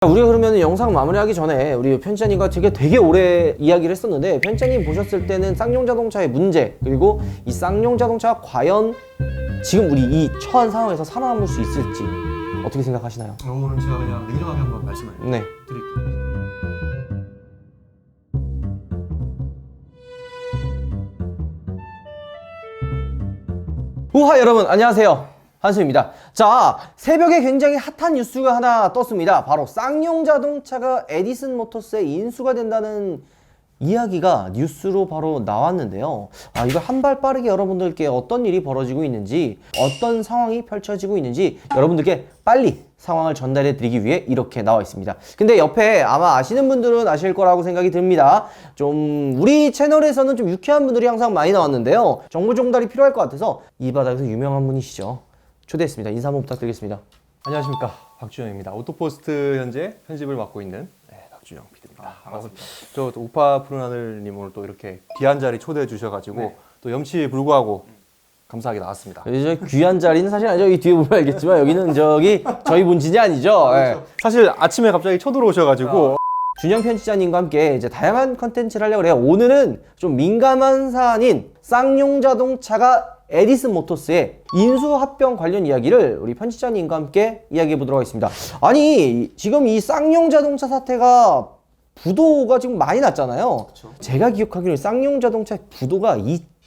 우리가 그러면 영상 마무리하기 전에 우리 편집자님과 되게 오래 이야기를 했었는데, 편집자님 보셨을 때는 쌍용 자동차의 문제, 그리고 이 쌍용 자동차가 과연 지금 우리 이 처한 상황에서 살아남을 수 있을지 어떻게 생각하시나요? 오늘 제가 그냥 냉정하게 한번 말씀을 네. 드릴게요. 우하, 여러분 안녕하세요, 한수입니다. 자, 새벽에 굉장히 핫한 뉴스가 하나 떴습니다. 바로 쌍용 자동차가 에디슨 모터스에 인수가 된다는 이야기가 뉴스로 바로 나왔는데요. 이걸 한 발 빠르게 여러분들께 어떤 일이 벌어지고 있는지, 어떤 상황이 펼쳐지고 있는지 여러분들께 빨리 상황을 전달해 드리기 위해 이렇게 나와 있습니다. 근데 옆에 아마 아시는 분들은 아실 거라고 생각이 듭니다. 좀 우리 채널에서는 좀 유쾌한 분들이 항상 많이 나왔는데요. 정보 전달이 필요할 것 같아서 이 바닥에서 유명한 분이시죠. 초대했습니다. 인사 한번 부탁드리겠습니다. 안녕하십니까, 박준영입니다. 오토포스트 현재 편집을 맡고 있는 박준영 PD입니다. 반갑습니다. 저 우파 푸른 하늘님 오늘 또 이렇게 귀한 자리 초대해 주셔가지고 네. 또 염치에 불구하고 감사하게 나왔습니다. 저 귀한 자리는 사실 아니죠. 이 뒤에 보면 알겠지만 여기는 저희 본진이 아니죠. 예. 사실 아침에 갑자기 쳐들어오셔가지고 준영 편집자님과 함께 이제 다양한 컨텐츠를 하려고 해요. 오늘은 좀 민감한 사안인 쌍용 자동차가 에디슨 모터스의 인수 합병 관련 이야기를 우리 편집자님과 함께 이야기해 보도록 하겠습니다. 아니, 지금 이 쌍용 자동차 사태가 부도가 지금 많이 났잖아요. 그쵸. 제가 기억하기로는 쌍용 자동차 부도가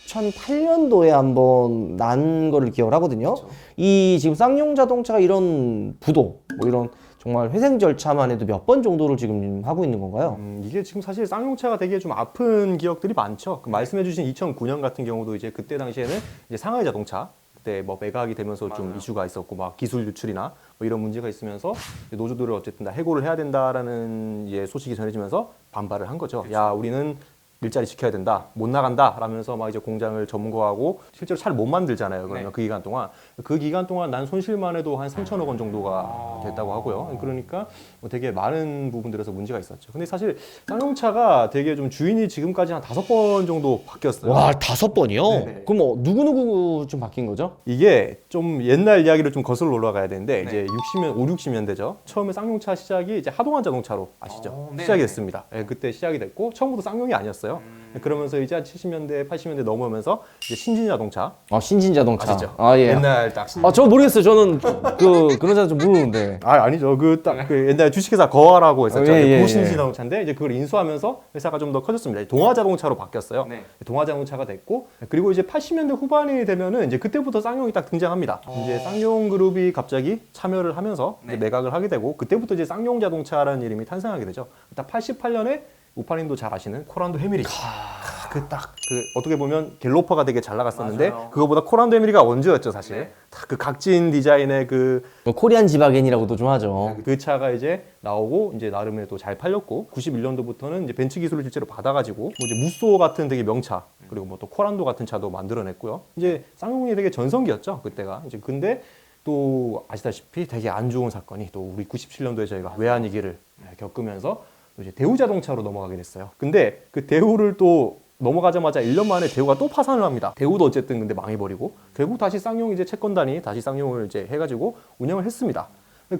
2008년도에 한번 난 거를 기억을 하거든요. 그쵸. 이 지금 쌍용 자동차가 이런 부도, 뭐 이런 정말 회생 절차만 해도 몇 번 정도를 지금 하고 있는 건가요? 이게 지금 사실 쌍용차가 되게 좀 아픈 기억들이 많죠. 그 말씀해주신 2009년 같은 경우도 이제 그때 당시에는 이제 상하이 자동차 그때 뭐 매각이 되면서 좀 맞아요. 이슈가 있었고 막 기술 유출이나 뭐 이런 문제가 있으면서 노조들을 어쨌든 다 해고를 해야 된다라는 이제 소식이 전해지면서 반발을 한 거죠. 야, 우리는 일자리 지켜야 된다, 못 나간다 라면서 막 이제 공장을 점거하고 실제로 차를 못 만들잖아요. 그러면 네. 그 기간 동안 난 손실만 해도 한 3천억 원 정도가 됐다고 하고요. 그러니까 뭐 되게 많은 부분들에서 문제가 있었죠. 근데 사실 쌍용차가 되게 좀 주인이 지금까지 한 5번 정도 바뀌었어요. 와, 5번이요? 네네. 그럼 뭐 누구 좀 바뀐 거죠? 이게 좀 옛날 이야기를 좀 거슬러 올라가야 되는데 네. 이제 60년대죠. 처음에 쌍용차 시작이 이제 하동환 자동차로 아시죠? 네. 시작이 됐습니다. 예, 그때 시작이 됐고 처음부터 쌍용이 아니었어요. 그러면서 이제 한 70년대, 80년대 넘어오면서 이제 신진 자동차 신진 자동차. 아시죠? 예. 옛날 딱 저 모르겠어요. 저는 그런 자동 좀 모르는데. 아니죠. 그 옛날 주식회사 거화라고 했었죠. 예. 고신진 자동차인데 이제 그걸 인수하면서 회사가 좀 더 커졌습니다. 동화 자동차로 바뀌었어요. 네. 동화 자동차가 됐고 그리고 이제 80년대 후반이 되면은 이제 그때부터 쌍용이 딱 등장합니다. 이제 쌍용 그룹이 갑자기 참여를 하면서 네. 이제 매각을 하게 되고 그때부터 이제 쌍용 자동차라는 이름이 탄생하게 되죠. 딱 88년에 우파님도 잘 아시는 코란도 헤미리. 어떻게 보면 갤로퍼가 되게 잘 나갔었는데 맞아요. 그거보다 코란도 헤미리가 원조였죠, 사실. 네. 다 그 각진 디자인의 뭐 코리안 지바겐이라고도 좀 하죠. 그 차가 이제 나오고 이제 나름의 또 잘 팔렸고 91년도부터는 이제 벤츠 기술을 실제로 받아가지고 뭐 이제 무쏘 같은 되게 명차 그리고 뭐 또 코란도 같은 차도 만들어냈고요. 이제 쌍용이 되게 전성기였죠, 그때가. 이제 근데 또 아시다시피 되게 안 좋은 사건이 또 우리 97년도에 저희가 외환위기를 겪으면서 또 이제 대우 자동차로 넘어가게 됐어요. 근데 그 대우를 또 넘어가자마자 1년 만에 대우가 또 파산을 합니다. 대우도 어쨌든 근데 망해버리고 결국 다시 쌍용 이제 채권단이 다시 쌍용을 이제 해가지고 운영을 했습니다.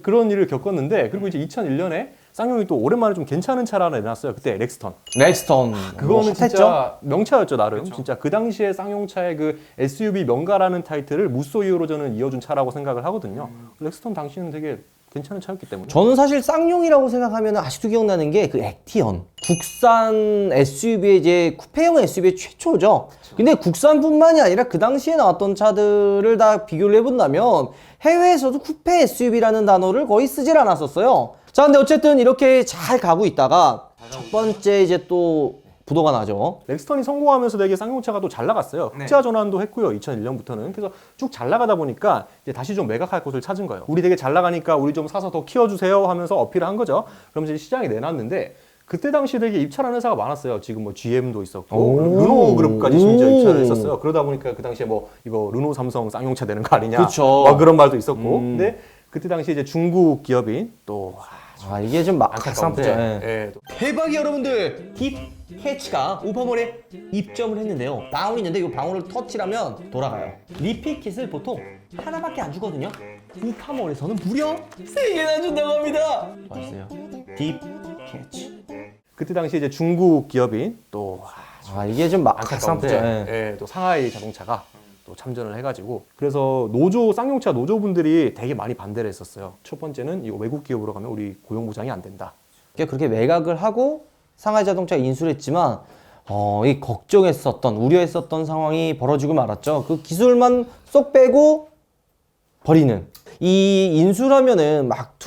그런 일을 겪었는데 그리고 이제 2001년에 쌍용이 또 오랜만에 좀 괜찮은 차를 하나 내놨어요. 그때 렉스턴. 렉스턴. 그거는 핫했죠? 진짜 명차였죠, 나름. 그쵸. 진짜 그 당시에 쌍용차의 그 SUV 명가라는 타이틀을 무쏘 이후로 저는 이어준 차라고 생각을 하거든요. 렉스턴 당시에는 되게 괜찮은 차였기 때문에. 저는 사실 쌍용이라고 생각하면 아직도 기억나는 게 그 액티언. 국산 SUV의 이제 쿠페형 SUV의 최초죠. 근데 국산뿐만이 아니라 그 당시에 나왔던 차들을 다 비교를 해본다면 해외에서도 쿠페 SUV라는 단어를 거의 쓰질 않았었어요. 자, 근데 어쨌든 이렇게 잘 가고 있다가 첫 번째 이제 또 부도가 나죠. 렉스턴이 성공하면서 되게 쌍용차가 또 잘 나갔어요. 네. 흑자 전환도 했고요. 2001년부터는. 그래서 쭉 잘 나가다 보니까 이제 다시 좀 매각할 곳을 찾은 거예요. 우리 되게 잘 나가니까 우리 좀 사서 더 키워주세요 하면서 어필을 한 거죠. 그러면서 이제 시장에 내놨는데 그때 당시 되게 입찰하는 회사가 많았어요. 지금 뭐 GM도 있었고 오. 르노 그룹까지 심지어 입찰을 했었어요. 그러다 보니까 그 당시에 뭐 이거 르노 삼성 쌍용차 되는 거 아니냐. 그쵸. 막 그런 말도 있었고. 근데 그때 당시 이제 중국 기업인 또 이게 좀 안타까운데, 가슴 아프죠. 예, 또 대박이 여러분들! 딥 캐치가 우파몰에 입점을 했는데요. 방울이 있는데 이 방울을 터치하면 돌아가요. 리필 킷을 보통 하나밖에 안 주거든요. 후타몰에서는 무려 3개나 준다고 합니다. 맛있어요. 딥 캐치. 그때 당시 이제 중국 기업인 또 이게 좀 안타까운데 가슴 또 상하이 자동차가 또 참전을 해가지고 그래서 쌍용차 노조분들이 되게 많이 반대를 했었어요. 첫 번째는 이 외국 기업으로 가면 우리 고용 보장이 안 된다. 그렇게 매각을 하고 상하이 자동차가 인수를 했지만 이 걱정했었던 우려했었던 상황이 벌어지고 말았죠. 그 기술만 쏙 빼고 버리는. 이 인수라면은 막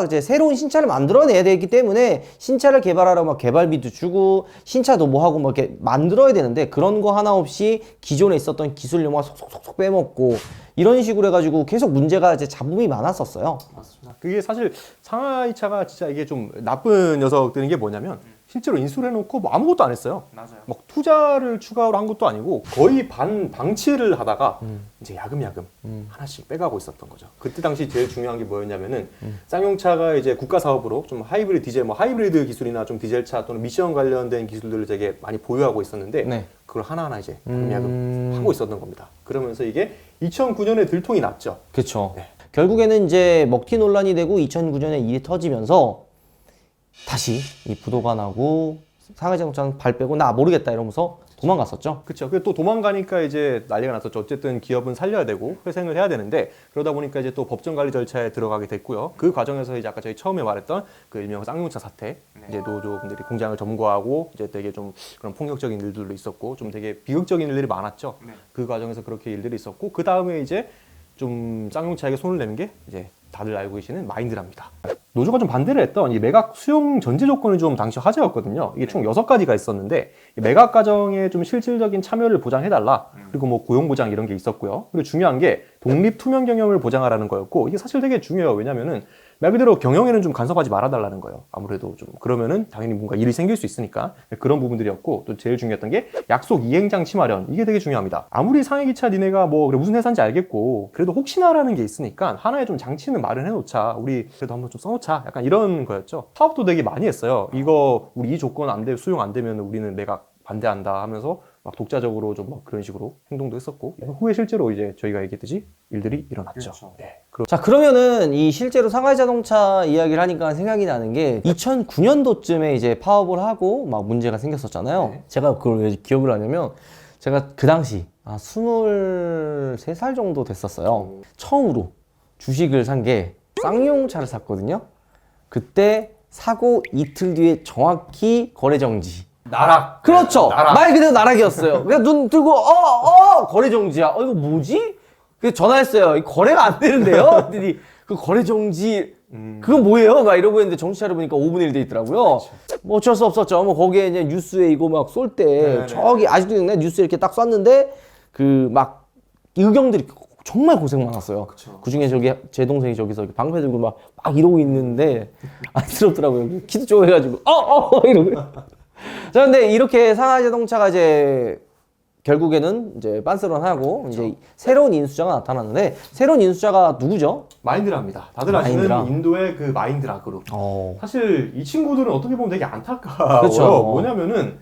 이제 새로운 신차를 만들어내야 되기 때문에 신차를 개발하러 막 개발비도 주고 신차도 뭐 하고 뭐 이렇게 만들어야 되는데 그런 거 하나 없이 기존에 있었던 기술력만 속속속속 빼먹고 이런 식으로 해가지고 계속 문제가 이제 잡음이 많았었어요. 맞습니다. 그게 사실 상하이 차가 진짜 이게 좀 나쁜 녀석들인 게 뭐냐면 실제로 인수를 해놓고 뭐 아무것도 안 했어요. 맞아요. 막 투자를 추가로 한 것도 아니고 거의 방치를 하다가 이제 야금야금 하나씩 빼가고 있었던 거죠. 그때 당시 제일 중요한 게 뭐였냐면은 쌍용차가 이제 국가 사업으로 좀 하이브리드 디젤, 뭐 하이브리드 기술이나 좀 디젤차 또는 미션 관련된 기술들을 되게 많이 보유하고 있었는데 네. 그걸 하나하나 이제 야금야금 하고 있었던 겁니다. 그러면서 이게 2009년에 들통이 났죠. 그렇죠. 네. 결국에는 이제 먹튀 논란이 되고 2009년에 일이 터지면서 다시 이 부도가 나고 상하이 자동차는 발 빼고 나 모르겠다 이러면서 도망갔었죠. 그렇죠. 또 도망가니까 이제 난리가 났었죠. 어쨌든 기업은 살려야 되고 회생을 해야 되는데 그러다 보니까 이제 또 법정 관리 절차에 들어가게 됐고요. 그 과정에서 이제 아까 저희 처음에 말했던 그 일명 쌍용차 사태, 이제 노조분들이 공장을 점거하고 이제 되게 좀 그런 폭력적인 일들도 있었고 좀 되게 비극적인 일들이 많았죠. 그 과정에서 그렇게 일들이 있었고 그 다음에 이제 좀 쌍용차에게 손을 내는 게 이제 다들 알고 계시는 마인드라입니다. 노조가 좀 반대를 했던 이 매각 수용 전제 조건이 좀 당시 화제였거든요. 이게 총 6가지가 있었는데 이 매각 과정에 좀 실질적인 참여를 보장해달라. 그리고 뭐 고용 보장 이런 게 있었고요. 그리고 중요한 게 독립 투명 경영을 보장하라는 거였고 이게 사실 되게 중요해요. 왜냐면은 말 그대로 경영에는 좀 간섭하지 말아달라는 거예요. 아무래도 좀 그러면은 당연히 뭔가 일이 생길 수 있으니까 그런 부분들이었고 또 제일 중요했던 게 약속 이행 장치 마련. 이게 되게 중요합니다. 아무리 상해기차 니네가 뭐 그래 무슨 회사인지 알겠고 그래도 혹시나라는 게 있으니까 하나의 좀 장치는 마련해 놓자. 우리 그래도 한번 좀 써놓자. 약간 이런 거였죠. 사업도 되게 많이 했어요. 이거 우리 이 조건 안 돼, 수용 안 되면 우리는 매각 반대한다 하면서 막 독자적으로 좀 막 그런 식으로 행동도 했었고 후에 실제로 이제 저희가 얘기했듯이 일들이 일어났죠. 그렇죠. 네. 자, 그러면은 이 실제로 상하이 자동차 이야기를 하니까 생각이 나는 게 2009년도쯤에 이제 파업을 하고 막 문제가 생겼었잖아요. 네. 제가 그걸 왜 기억을 하냐면 제가 그 당시 23살 정도 됐었어요. 처음으로 주식을 산 게 쌍용차를 샀거든요. 그때 사고 이틀 뒤에 정확히 거래 정지. 나락. 그렇죠. 나락. 말 그대로 나락이었어요. 그냥 눈 뜨고 거래 정지야. 이거 뭐지? 그래서 전화했어요. 이 거래가 안 되는데요. 그랬더니 그 거래 정지 그건 뭐예요? 막 이러고 있는데 정신 차려보니까 5분의 1 돼 있더라고요. 뭐 어쩔 수 없었죠. 뭐 거기에 이제 뉴스에 이거 막 쏠 때 저기 아직도 기억나 뉴스에 이렇게 딱 쐈는데 그 막 의경들이 정말 고생 많았어요. 그 중에 저기 제 동생이 저기서 방패 들고 막 이러고 있는데 안쓰럽더라고요. 키도 쪼개가지고 이러고. 자, 근데 이렇게 상하이 자동차가 이제 결국에는 이제 빤스런하고 이제 새로운 인수자가 나타났는데 새로운 인수자가 누구죠? 마인드라입니다. 다들 마인드라. 아시는 인도의 그 마인드라 그룹. 어. 사실 이 친구들은 어떻게 보면 되게 안타까워요. 그렇죠. 뭐냐면은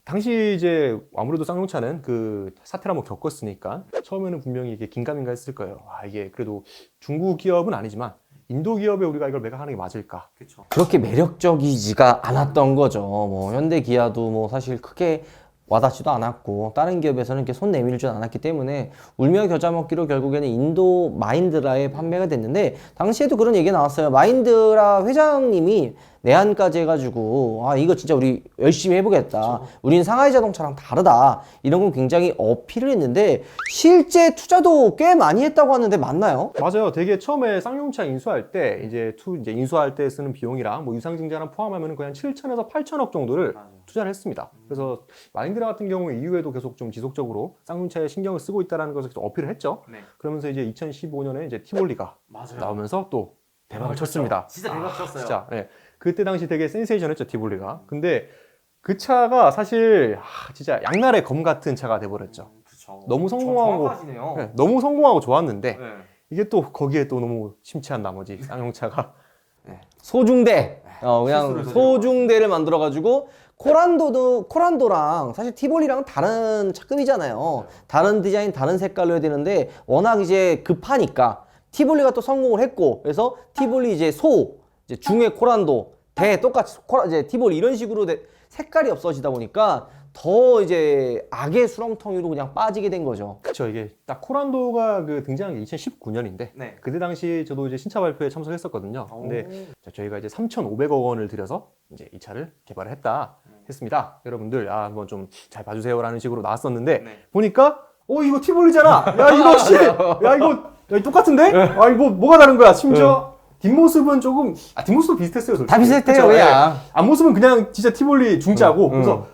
당시 이제 아무래도 쌍용차는 그 사태를 한번 겪었으니까 처음에는 분명히 이게 긴가민가 했을 거예요. 이게 그래도 중국 기업은 아니지만 인도 기업에 우리가 이걸 매각하는 게 맞을까? 그렇죠. 그렇게 매력적이지가 않았던 거죠. 뭐 현대 기아도 뭐 사실 크게 와닿지도 않았고 다른 기업에서는 이렇게 손 내밀지 않았기 때문에 울며 겨자 먹기로 결국에는 인도 마인드라에 판매가 됐는데 당시에도 그런 얘기 나왔어요. 마인드라 회장님이 내한까지 해가지고 이거 진짜 우리 열심히 해보겠다. 우린 상하이 자동차랑 다르다. 이런 걸 굉장히 어필을 했는데 실제 투자도 꽤 많이 했다고 하는데 맞나요? 맞아요. 되게 처음에 쌍용차 인수할 때 이제 인수할 때 쓰는 비용이랑 뭐 유상증자랑 포함하면 거의 한 7천에서 8천억 정도를 투자를 했습니다. 그래서 마인드라 같은 경우에 이후에도 계속 좀 지속적으로 쌍용차에 신경을 쓰고 있다는 것을 계속 어필을 했죠. 네. 그러면서 이제 2015년에 이제 티볼리가 맞아요. 나오면서 또 대박을 쳤습니다. 진짜 대박 쳤어요. 진짜. 네. 그때 당시 되게 센세이션했죠, 티볼리가. 근데 그 차가 사실 진짜 양날의 검 같은 차가 돼버렸죠. 그렇죠. 너무 성공하고 정확하시네요. 네, 너무 성공하고 좋았는데 네. 이게 또 거기에 또 너무 심취한 나머지 쌍용차가 소중대. 그냥 실수를 소중대를 만들어가지고 코란도랑 사실 티볼리랑은 다른 차급이잖아요. 다른 디자인, 다른 색깔로 해야 되는데 워낙 이제 급하니까 티볼리가 또 성공을 했고, 그래서 티볼리 이제 이제 중에 코란도, 대 똑같이 이제 티볼리 이런 식으로 색깔이 없어지다 보니까 더 이제 악의 수렁텅이로 그냥 빠지게 된 거죠. 그렇죠. 이게 딱 코란도가 그 등장한 게 2019년인데 네. 그때 당시 저도 이제 신차 발표에 참석했었거든요. 근데 저희가 이제 3,500억 원을 들여서 이제 이 차를 개발을 했습니다. 여러분들 한번 좀 잘 봐주세요라는 식으로 나왔었는데 네. 보니까 이거 티볼리잖아. 야 이거 씨, 야 이거 똑같은데? 아 이거 뭐가 다른 거야? 심지어 뒷모습은 조금 뒷모습도 비슷했어요. 솔직히. 다 비슷해요, 그쵸? 그냥. 예. 앞모습은 그냥 진짜 티볼리 중짜고 그래서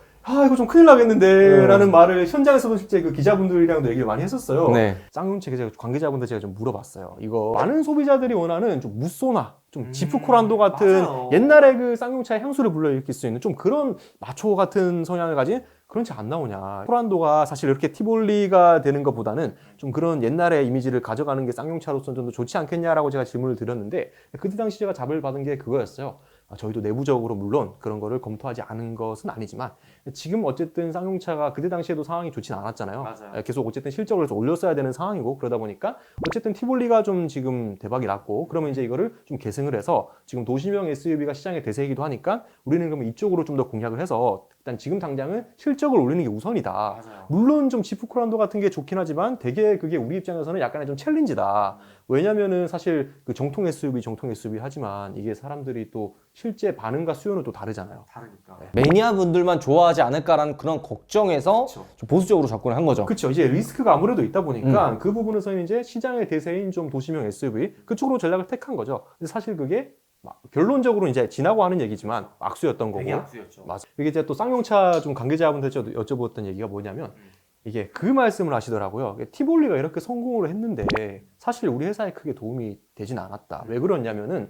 이거 좀 큰일 나겠는데 라는 말을 현장에서도 실제 그 기자분들이랑도 얘기를 많이 했었어요. 네. 쌍용차 관계자분들 제가 좀 물어봤어요. 이거 많은 소비자들이 원하는 좀 무쏘나 좀 지프 코란도 같은 맞아요. 옛날에 그 쌍용차의 향수를 불러일으킬 수 있는 좀 그런 마초 같은 성향을 가진 그런 차 안 나오냐. 코란도가 사실 이렇게 티볼리가 되는 것보다는 좀 그런 옛날의 이미지를 가져가는 게 쌍용차로서는 좀 더 좋지 않겠냐라고 제가 질문을 드렸는데 그때 당시 제가 답을 받은 게 그거였어요. 저희도 내부적으로 물론 그런 거를 검토하지 않은 것은 아니지만 지금 어쨌든 쌍용차가 그때 당시에도 상황이 좋진 않았잖아요. 맞아요. 계속 어쨌든 실적을 올렸어야 되는 상황이고 그러다 보니까 어쨌든 티볼리가 좀 지금 대박이 났고 그러면 이제 이거를 좀 계승을 해서 지금 도시명 SUV가 시장의 대세이기도 하니까 우리는 그러면 이쪽으로 좀 더 공략을 해서 일단 지금 당장은 실적을 올리는 게 우선이다. 맞아요. 물론 좀 지프 코란도 같은 게 좋긴 하지만 되게 그게 우리 입장에서는 약간의 좀 챌린지다. 왜냐면은 사실 그 정통 SUV 하지만 이게 사람들이 또 실제 반응과 수요는 또 다르잖아요. 다르니까. 매니아 분들만 좋아하지 않을까라는 그런 걱정에서 그쵸. 좀 보수적으로 접근을 한 거죠. 그렇죠. 이제 리스크가 아무래도 있다 보니까 그 부분에서는 이제 시장의 대세인 좀 도시명 SUV 그쪽으로 전략을 택한 거죠. 근데 사실 그게 결론적으로 이제 지나고 하는 얘기지만 악수였던 거고. 되게 악수였죠. 맞아. 이게 이제 또 쌍용차 좀 관계자분들 여쭤봤던 얘기가 뭐냐면 이게 그 말씀을 하시더라고요. 티볼리가 이렇게 성공을 했는데 사실 우리 회사에 크게 도움이 되진 않았다. 왜 그러냐면은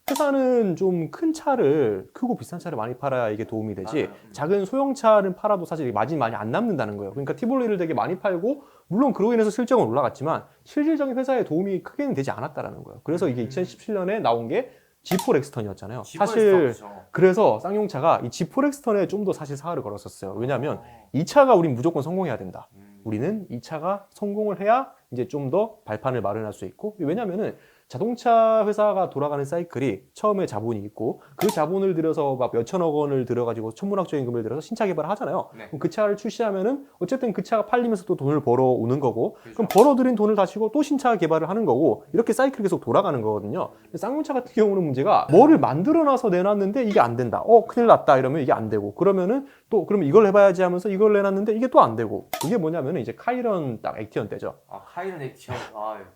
회사는 좀 큰 차를 크고 비싼 차를 많이 팔아야 이게 도움이 되지 맞아요. 작은 소형차를 팔아도 사실 마진이 많이 안 남는다는 거예요. 그러니까 티볼리를 되게 많이 팔고 물론 그로 인해서 실적은 올라갔지만 실질적인 회사에 도움이 크게는 되지 않았다는 거예요. 그래서 이게 2017년에 나온 게 G4 렉스턴이었잖아요. 사실 그래서 쌍용차가 이 G4 렉스턴에 좀 더 사실 사활을 걸었었어요. 왜냐하면 이 차가 우린 무조건 성공해야 된다. 우리는 이 차가 성공을 해야 이제 좀 더 발판을 마련할 수 있고 왜냐면은 자동차 회사가 돌아가는 사이클이 처음에 자본이 있고 그 자본을 들여서 막 몇천억 원을 들여가지고 천문학적인 금을 들여서 신차 개발을 하잖아요. 네. 그럼 그 차를 출시하면은 어쨌든 그 차가 팔리면서 또 돈을 벌어오는 거고 그렇죠. 그럼 벌어들인 돈을 다시고 또 신차 개발을 하는 거고 이렇게 사이클이 계속 돌아가는 거거든요. 근데 쌍용차 같은 경우는 문제가 뭐를 만들어놔서 내놨는데 이게 안 된다. 큰일 났다 이러면 이게 안 되고 그러면은 또 그러면 이걸 해봐야지 하면서 이걸 내놨는데 이게 또 안 되고 이게 뭐냐면은 이제 카이런 딱 액티언 때죠. 카이런 액션.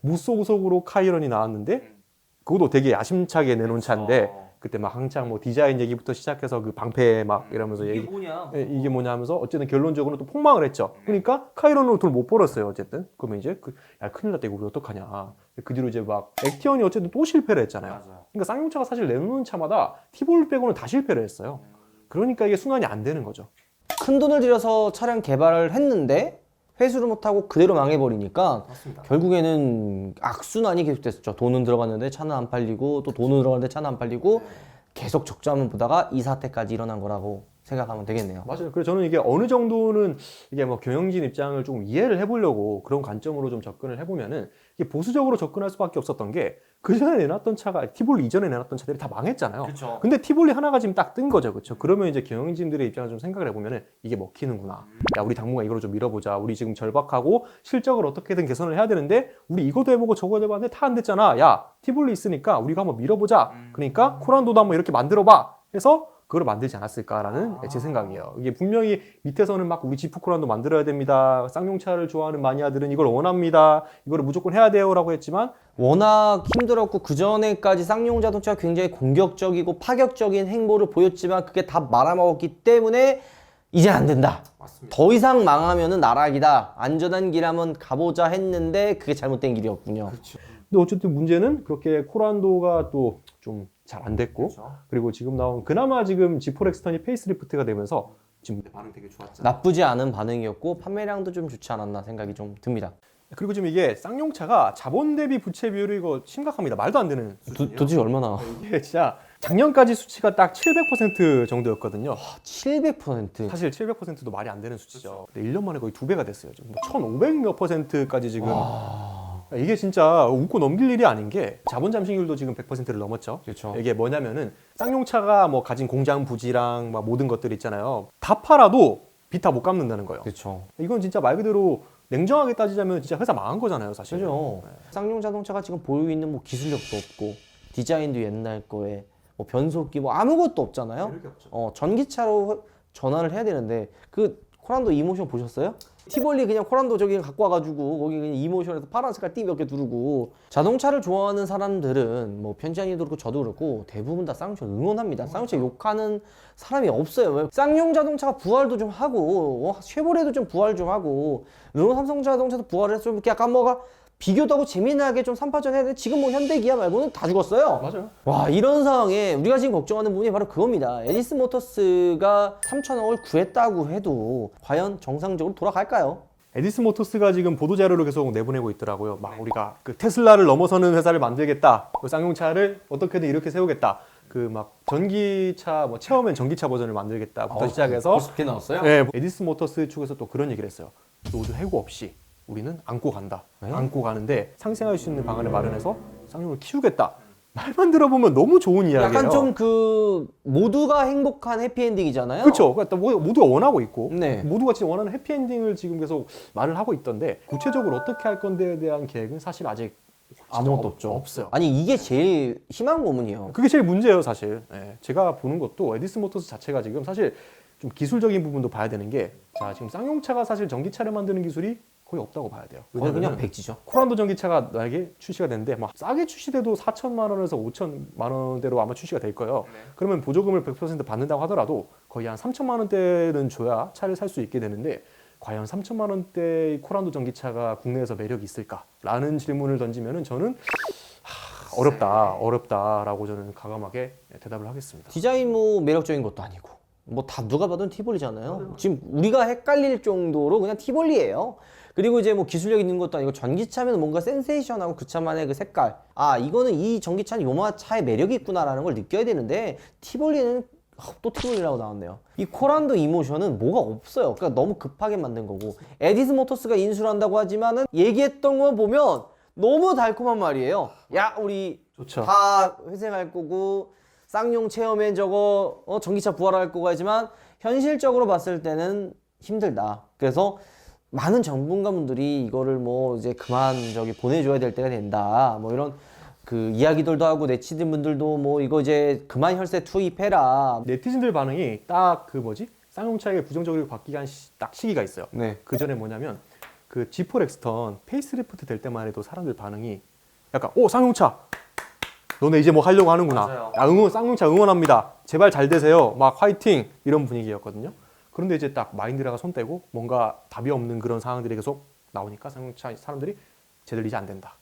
무소속으로 카이런이 나왔는데 그것도 되게 야심차게 내놓은 차인데 그때 막 한창 뭐 디자인 얘기부터 시작해서 그 방패 막 이러면서 이게 얘기 뭐냐? 이게 뭐냐 하면서 어쨌든 결론적으로 또 폭망을 했죠. 그러니까 카이런으로 돈을 못 벌었어요. 어쨌든 그러면 이제 야 큰일 났다 이거 우리 어떡하냐. 그 뒤로 이제 막 액티언이 어쨌든 또 실패를 했잖아요. 맞아요. 그러니까 쌍용차가 사실 내놓는 차마다 티볼 빼고는 다 실패를 했어요. 그러니까 이게 순환이 안 되는 거죠. 큰 돈을 들여서 차량 개발을 했는데 회수를 못하고 그대로 망해버리니까 맞습니다. 결국에는 악순환이 계속됐었죠. 돈은 들어갔는데 차는 안 팔리고 또 돈은 들어갔는데 차는 안 팔리고 계속 적자만 보다가 이 사태까지 일어난 거라고 생각하면 되겠네요. 맞아요. 그래서 저는 이게 어느 정도는 이게 뭐 경영진 입장을 좀 이해를 해보려고 그런 관점으로 좀 접근을 해보면은 이게 보수적으로 접근할 수밖에 없었던 게 그 전에 내놨던 차가 티볼리 이전에 내놨던 차들이 다 망했잖아요. 그렇죠. 근데 티볼리 하나가 지금 딱 뜬 거죠, 그렇죠? 그러면 이제 경영진들의 입장을 좀 생각을 해보면은 이게 먹히는구나. 야, 우리 당분간 이걸로 좀 밀어보자. 우리 지금 절박하고 실적을 어떻게든 개선을 해야 되는데 우리 이것도 해보고 저것도 해봤는데 다 안 됐잖아. 야, 티볼리 있으니까 우리가 한번 밀어보자. 그러니까 코란도도 한번 이렇게 만들어봐. 해서 그걸 만들지 않았을까라는 제 생각이에요. 이게 분명히 밑에서는 막 우리 지프 코란도 만들어야 됩니다. 쌍용차를 좋아하는 마니아들은 이걸 원합니다. 이거를 무조건 해야 돼요라고 했지만 워낙 힘들었고 그 전에까지 쌍용 자동차가 굉장히 공격적이고 파격적인 행보를 보였지만 그게 다 말아먹었기 때문에 이제 안 된다. 맞습니다. 더 이상 망하면은 나락이다. 안전한 길 한번 가보자 했는데 그게 잘못된 길이었군요. 그렇죠. 근데 어쨌든 문제는 그렇게 코란도가 또 좀 잘 안 됐고 그렇죠. 그리고 지금 나온 그나마 지금 G4 렉스턴이 페이스리프트가 되면서 지금 반응 되게 좋았잖아요. 나쁘지 않은 반응이었고 판매량도 좀 좋지 않았나 생각이 좀 듭니다. 그리고 지금 이게 쌍용차가 자본 대비 부채 비율이 이거 심각합니다. 말도 안 되는 수준이에요. 도대체 얼마나? 이게 진짜 작년까지 수치가 딱 700% 정도였거든요. 700%. 사실 700%도 말이 안 되는 수치죠. 근데 1년 만에 거의 2배가 됐어요. 지금 뭐 1,500몇 %까지 지금 이게 진짜 웃고 넘길 일이 아닌 게 자본 잠식률도 지금 100%를 넘었죠. 그렇죠. 이게 뭐냐면은 쌍용차가 뭐 가진 공장 부지랑 막 모든 것들 있잖아요. 다 팔아도 빚 다 못 갚는다는 거예요. 그렇죠. 이건 진짜 말 그대로 냉정하게 따지자면 진짜 회사 망한 거잖아요, 사실. 그죠. 쌍용 자동차가 지금 보유 있는 뭐 기술력도 없고 디자인도 옛날 거에 뭐 변속기 뭐 아무것도 없잖아요. 이렇게 없죠. 전기차로 전환을 해야 되는데 그 코란도 이모션 보셨어요? 티볼리 그냥 코란도 저기 갖고 와가지고 거기 그냥 이모션에서 파란 색깔 띠 몇 개 두르고 자동차를 좋아하는 사람들은 뭐 편지아님도 그렇고 저도 그렇고 대부분 다 쌍용차 응원합니다. 쌍용차 욕하는 사람이 없어요. 왜? 쌍용 자동차가 부활도 좀 하고 쉐보레도 좀 부활 좀 하고 르노 삼성 자동차도 부활을 해서 좀 이렇게 약간 뭐가 비교도 하고 재미나게 좀 3파전 해야 되는데 지금 뭐 현대 기아 말고는 다 죽었어요. 맞아요. 와 이런 상황에 우리가 지금 걱정하는 부분이 바로 그겁니다. 에디슨 모터스가 3천억을 구했다고 해도 과연 정상적으로 돌아갈까요? 에디슨 모터스가 지금 보도 자료를 계속 내보내고 있더라고요. 막 우리가 그 테슬라를 넘어서는 회사를 만들겠다. 그 쌍용차를 어떻게든 이렇게 세우겠다. 그 막 전기차 뭐 체험엔 전기차 버전을 만들겠다부터 시작해서 그렇게 나왔어요? 네, 에디슨 모터스 측에서 또 그런 얘기를 했어요. 노드 해고 없이 우리는 안고 간다. 네? 안고 가는데 상생할 수 있는 방안을 마련해서 쌍용을 키우겠다. 말만 들어보면 너무 좋은 이야기예요. 약간 좀 그 모두가 행복한 해피엔딩이잖아요. 그렇죠. 그러니까 모두가 원하고 있고 네. 모두가 지금 원하는 해피엔딩을 지금 계속 말을 하고 있던데 구체적으로 어떻게 할 건데에 대한 계획은 사실 아직 아무것도 없죠. 없어요. 아니 이게 제일 희망 고문이에요. 그게 제일 문제예요, 사실. 예, 제가 보는 것도 에디슨 모터스 자체가 지금 사실 좀 기술적인 부분도 봐야 되는 게, 자 지금 쌍용차가 사실 전기차를 만드는 기술이 거의 없다고 봐야 돼요. 거의 그냥 왜냐면은 백지죠. 코란도 전기차가 만약에 출시가 되는데 막 싸게 출시돼도 4천만 원에서 5천만 원대로 아마 출시가 될 거예요. 그러면 보조금을 100% 받는다고 하더라도 거의 한 3천만 원대는 줘야 차를 살 수 있게 되는데, 과연 3천만 원대의 코란도 전기차가 국내에서 매력이 있을까라는 질문을 던지면은 저는 어렵다라고 저는 과감하게 대답을 하겠습니다. 디자인 뭐 매력적인 것도 아니고 뭐 다 누가 봐도 티볼리잖아요. 지금 우리가 헷갈릴 정도로 그냥 티볼리예요. 그리고 이제 뭐 기술력 있는 것도 아니고 전기차면 뭔가 센세이션하고 그 차만의 그 색깔, 아 이거는 이 전기차는 요마 차의 매력이 있구나라는 걸 느껴야 되는데 티볼리는 또 티볼리라고 나왔네요. 이 코란도 이모션은 뭐가 없어요. 그러니까 너무 급하게 만든 거고, 에디슨 모터스가 인수를 한다고 하지만은 얘기했던 거 보면 너무 달콤한 말이에요. 야 우리 좋죠. 다 회생할 거고 쌍용 체험엔 저거 전기차 부활할 거고 하지만 현실적으로 봤을 때는 힘들다. 그래서 많은 전문가분들이 이거를 뭐 이제 그만 저기 보내줘야 될 때가 된다. 뭐 이런 그 이야기들도 하고 네티즌분들도 뭐 이거 이제 그만 혈세 투입해라. 네티즌들 반응이 딱 그 뭐지? 쌍용차에게 부정적으로 바뀌게 한 딱 시기가 있어요. 네. 그 전에 뭐냐면 그 G4 렉스턴 페이스리프트 될 때만 해도 사람들 반응이 약간 오 쌍용차 너네 이제 뭐 하려고 하는구나. 맞아요. 야 쌍용차 응원합니다. 제발 잘 되세요. 막 화이팅 이런 분위기였거든요. 그런데 이제 딱 마인드라가 손 떼고 뭔가 답이 없는 그런 상황들이 계속 나오니까 쌍용차 사람들이 쟤들 이제 안 된다.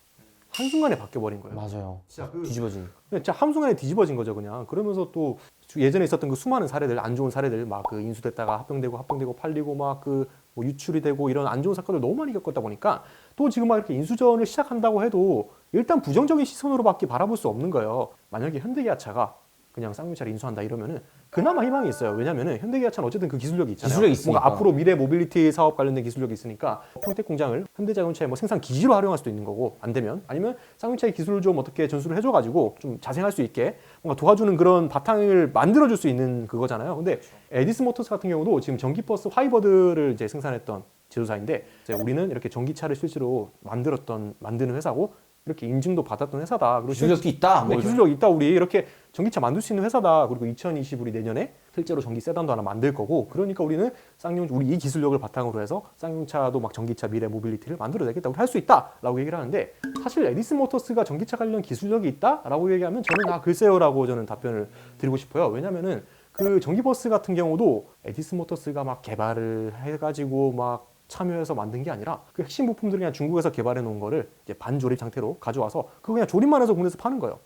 한순간에 바뀌어버린 거예요. 맞아요. 진짜 그 뒤집어진. 진짜 한순간에 뒤집어진 거죠, 그냥. 그러면서 또 예전에 있었던 그 수많은 사례들, 안 좋은 사례들, 막 그 인수됐다가 합병되고 팔리고 막 그 뭐 유출이 되고 이런 안 좋은 사건을 너무 많이 겪었다 보니까 또 지금 막 이렇게 인수전을 시작한다고 해도 일단 부정적인 시선으로밖에 바라볼 수 없는 거예요. 만약에 현대기아차가 그냥 쌍용차를 인수한다 이러면은 그나마 희망이 있어요. 왜냐면은 현대기아차는 어쨌든 그 기술력이 있잖아요. 기술력이 있으니까. 뭔가 앞으로 미래 모빌리티 사업 관련된 기술력이 있으니까 평택 공장을 현대자동차의 뭐 생산 기지로 활용할 수도 있는 거고, 안 되면 아니면 쌍용차의 기술을 좀 어떻게 전수를 해줘가지고 좀 자생할 수 있게 뭔가 도와주는 그런 바탕을 만들어줄 수 있는 그거잖아요. 근데 에디슨 모터스 같은 경우도 지금 전기버스 화이버드를 이제 생산했던 제조사인데, 이제 우리는 이렇게 전기차를 실제로 만드는 회사고 이렇게 인증도 받았던 회사다. 그리고 기술력도 있다. 네, 기술력이 있다. 우리 이렇게 전기차 만들 수 있는 회사다. 그리고 2020 우리 내년에 실제로 전기 세단도 하나 만들 거고, 그러니까 우리는 우리 이 기술력을 바탕으로 해서 쌍용차도 막 전기차 미래 모빌리티를 만들어내겠다. 우리 할 수 있다라고 얘기를 하는데, 사실 에디슨 모터스가 전기차 관련 기술력이 있다라고 얘기하면 저는 글쎄요라고 저는 답변을 드리고 싶어요. 왜냐면은 그 전기버스 같은 경우도 에디슨 모터스가 막 개발을 해가지고 막 참여해서 만든 게 아니라 그 핵심 부품들을 그냥 중국에서 개발해 놓은 거를 이제 반조립 상태로 가져와서 그거 그냥 조립만 해서 국내에서 파는 거예요.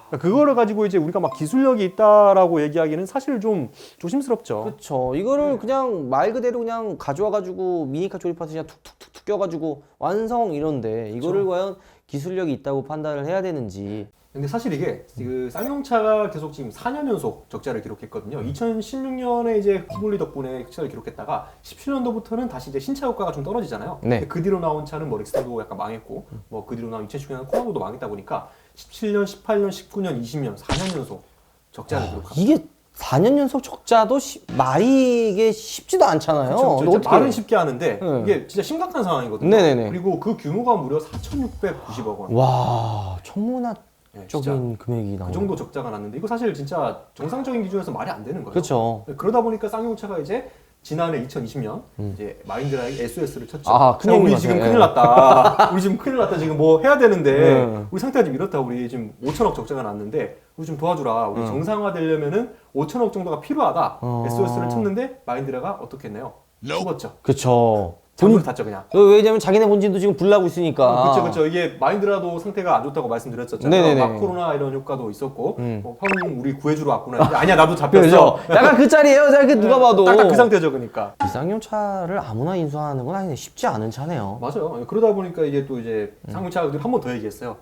그러니까 그거를 가지고 이제 우리가 막 기술력이 있다라고 얘기하기는 사실 좀 조심스럽죠. 그렇죠. 이거를 그냥 말 그대로 그냥 가져와가지고 미니카 조립해서 그냥 툭툭툭툭 껴가지고 완성 이런데 이거를 과연 기술력이 있다고 판단을 해야 되는지. 근데 사실 이게 그 쌍용차가 계속 지금 4년 연속 적자를 기록했거든요. 2016년에 이제 히볼리 덕분에 적자를 기록했다가 17년도부터는 다시 이제 신차 효과가 좀 떨어지잖아요. 네. 근데 그 뒤로 나온 차는 뭐 렉스도 약간 망했고, 뭐 그 뒤로 나온 2019년은 코나도도 망했다 보니까 17년, 18년, 19년, 20년 4년 연속 적자를 기록합니다. 이게 4년 연속 적자도 말이 이게 쉽지도 않잖아요. 그렇죠. 근데 어떻게 말은 쉽게 하는데 네. 이게 진짜 심각한 상황이거든요. 네네네. 그리고 그 규모가 무려 4,690억 원. 와, 천문학적인 네, 진짜 금액이 그 나오네. 정도 적자가 났는데 이거 사실 진짜 정상적인 기준에서 말이 안 되는 거예요. 그렇죠. 그러다 보니까 쌍용차가 이제 지난해 2020년 이제 마인드라에게 SOS를 쳤죠. 아, 큰일 우리 났네. 지금 예. 큰일 났다. 우리 지금 큰일 났다. 지금 뭐 해야 되는데 네. 우리 상태가 지금 이렇다. 우리 지금 5천억 적자가 났는데 우리 좀 도와주라. 우리 정상화되려면은 5천억 정도가 필요하다. SOS를 쳤는데 마인드라가 어떻게 했나요? 죽었죠. 그쵸. 잠을 탔죠 그냥. 왜냐면 자기네 본진도 지금 불나고 있으니까. 그렇죠. 이게 마인드라도 상태가 안 좋다고 말씀드렸었잖아요. 네네네. 막 코로나 이런 효과도 있었고, 형 우리 구해주러 왔구나. 했는데 아니야 나도 잡혔어. 그렇죠. 약간 그 짤이에요. 이렇게 누가 봐도. 딱딱 그 상태죠, 그러니까. 이 쌍용차를 아무나 인수하는 건 아닌데 쉽지 않은 차네요. 맞아요. 그러다 보니까 이게 또 이제 상용차들이 한 번 더 얘기했어요.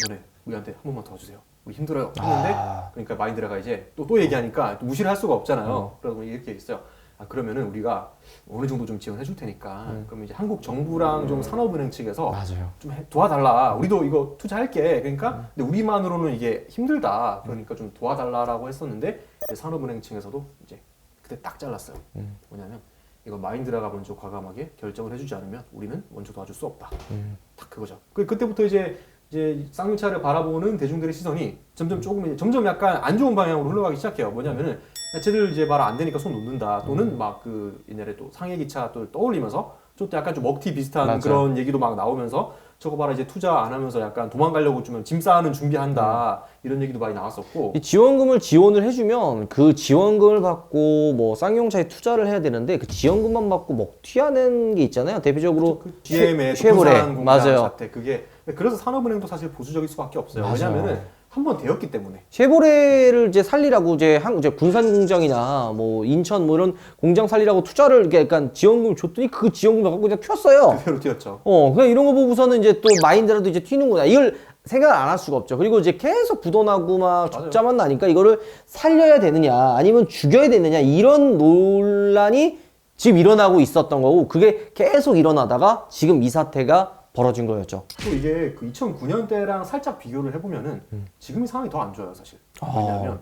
이번에 우리한테 한 번만 도와주세요. 우리 힘들어요. 했는데 그러니까 마인드라가 이제 또 얘기하니까 또 무시를 할 수가 없잖아요. 그러고 이렇게 얘기했어요. 아 그러면은 우리가 어느 정도 좀 지원해 줄 테니까 그러면 이제 한국 정부랑 좀 산업은행 측에서 맞아요. 좀 도와달라. 우리도 이거 투자할게. 그러니까 근데 우리만으로는 이게 힘들다. 그러니까 좀 도와달라라고 했었는데 이제 산업은행 측에서도 이제 그때 딱 잘랐어요. 뭐냐면 이거 마인드라가 먼저 과감하게 결정을 해주지 않으면 우리는 먼저 도와줄 수 없다. 딱 그거죠. 그때부터 이제 쌍용차를 바라보는 대중들의 시선이 점점 약간 안 좋은 방향으로 흘러가기 시작해요. 뭐냐면은 쟤들 이제 말 안 되니까 손 놓는다. 또는 막 그 옛날에 또 상해 기차 또 떠올리면서 좀 약간 좀 먹튀 비슷한 맞아요. 그런 얘기도 막 나오면서 저거 봐라 이제 투자 안 하면서 약간 도망가려고 좀 짐 싸는 준비한다. 이런 얘기도 많이 나왔었고. 이 지원금을 지원을 해주면 그 지원금을 받고 뭐 쌍용차에 투자를 해야 되는데 그 지원금만 받고 먹튀하는 게 있잖아요. 대표적으로 GM의 쉐보레. 부산 공장 맞아요. 사태 그게 그래서 산업은행도 사실 보수적일 수밖에 없어요. 맞아요. 왜냐면은 한 번 되었기 때문에. 쉐보레를 이제 살리라고 이제 군산 공장이나 뭐 인천 뭐 이런 공장 살리라고 투자를 이렇게 약간 지원금을 줬더니 그 지원금을 갖고 그냥 튀었어요. 그대로 튀었죠. 그냥 이런 거 보고서는 이제 또 마인드라도 이제 튀는구나. 이걸 생각을 안 할 수가 없죠. 그리고 이제 계속 부도나고 막 적자만 나니까 이거를 살려야 되느냐 아니면 죽여야 되느냐 이런 논란이 지금 일어나고 있었던 거고 그게 계속 일어나다가 지금 이 사태가 벌어진 거였죠. 또 이게 그 2009년 때랑 살짝 비교를 해보면은 지금이 상황이 더 안 좋아요 사실. 왜냐하면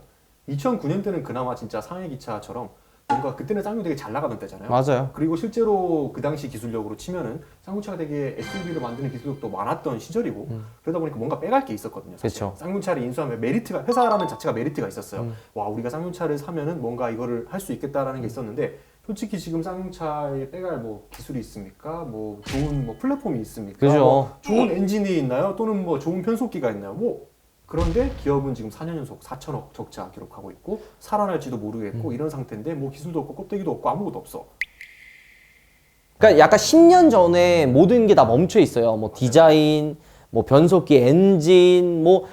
2009년 때는 그나마 진짜 상해 기차처럼 뭔가 그때는 쌍용이 되게 잘 나가던 때잖아요. 맞아요. 그리고 실제로 그 당시 기술력으로 치면은 쌍용차가 되게 SUV를 만드는 기술력도 많았던 시절이고 그러다 보니까 뭔가 빼갈 게 있었거든요. 사실. 그쵸. 쌍용차를 인수하면 메리트가 회사라는 자체가 메리트가 있었어요. 와 우리가 쌍용차를 사면은 뭔가 이거를 할 수 있겠다라는 게 있었는데 솔직히 지금 쌍용차에 빼갈 뭐 기술이 있습니까? 뭐 좋은 뭐 플랫폼이 있습니까? 그죠. 뭐 좋은 엔진이 있나요? 또는 뭐 좋은 변속기가 있나요? 뭐 그런데 기업은 지금 4년 연속 4천억 적자 기록하고 있고 살아날지도 모르겠고 이런 상태인데 뭐 기술도 없고 껍데기도 없고 아무것도 없어. 그러니까 약간 10년 전에 모든 게 다 멈춰 있어요. 뭐 디자인, 뭐 변속기, 엔진, 뭐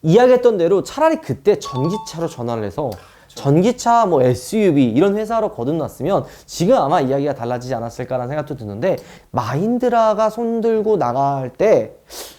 이야기했던 대로 차라리 그때 전기차로 전환을 해서 전기차, 뭐 SUV 이런 회사로 거듭났으면 지금 아마 이야기가 달라지지 않았을까라는 생각도 드는데 마인드라가 손들고 나갈 때